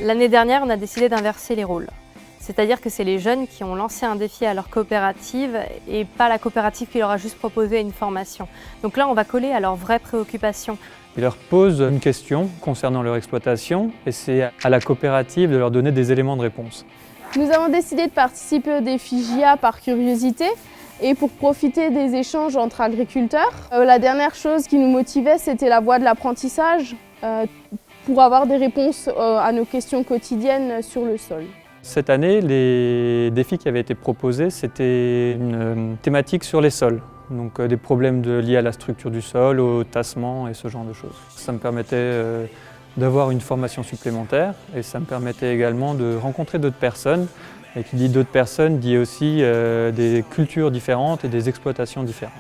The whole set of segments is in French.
L'année dernière, on a décidé d'inverser les rôles. C'est-à-dire que c'est les jeunes qui ont lancé un défi à leur coopérative et pas la coopérative qui leur a juste proposé une formation. Donc là, on va coller à leurs vraies préoccupations. Ils leur posent une question concernant leur exploitation et c'est à la coopérative de leur donner des éléments de réponse. Nous avons décidé de participer au défi JA par curiosité et pour profiter des échanges entre agriculteurs. La dernière chose qui nous motivait, c'était la voie de l'apprentissage pour avoir des réponses à nos questions quotidiennes sur le sol. Cette année, les défis qui avaient été proposés, c'était une thématique sur les sols. Donc des problèmes liés à la structure du sol, au tassement et ce genre de choses. Ça me permettait d'avoir une formation supplémentaire et ça me permettait également de rencontrer d'autres personnes. Et qui dit d'autres personnes dit aussi des cultures différentes et des exploitations différentes.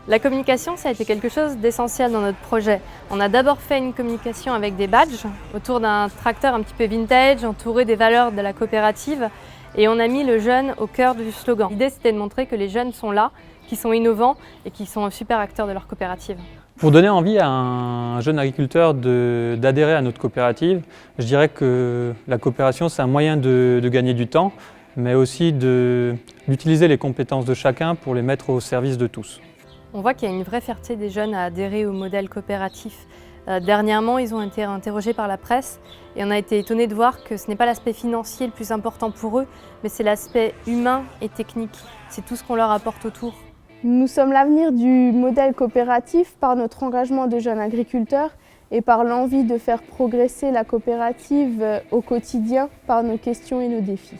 La communication, ça a été quelque chose d'essentiel dans notre projet. On a d'abord fait une communication avec des badges autour d'un tracteur un petit peu vintage, entouré des valeurs de la coopérative, et on a mis le jeune au cœur du slogan. L'idée, c'était de montrer que les jeunes sont là, qu'ils sont innovants et qu'ils sont super acteurs de leur coopérative. Pour donner envie à un jeune agriculteur d'adhérer à notre coopérative, je dirais que la coopération, c'est un moyen de gagner du temps, mais aussi d'utiliser les compétences de chacun pour les mettre au service de tous. On voit qu'il y a une vraie fierté des jeunes à adhérer au modèle coopératif. Dernièrement, ils ont été interrogés par la presse et on a été étonnés de voir que ce n'est pas l'aspect financier le plus important pour eux, mais c'est l'aspect humain et technique. C'est tout ce qu'on leur apporte autour. Nous sommes l'avenir du modèle coopératif par notre engagement de jeunes agriculteurs et par l'envie de faire progresser la coopérative au quotidien par nos questions et nos défis.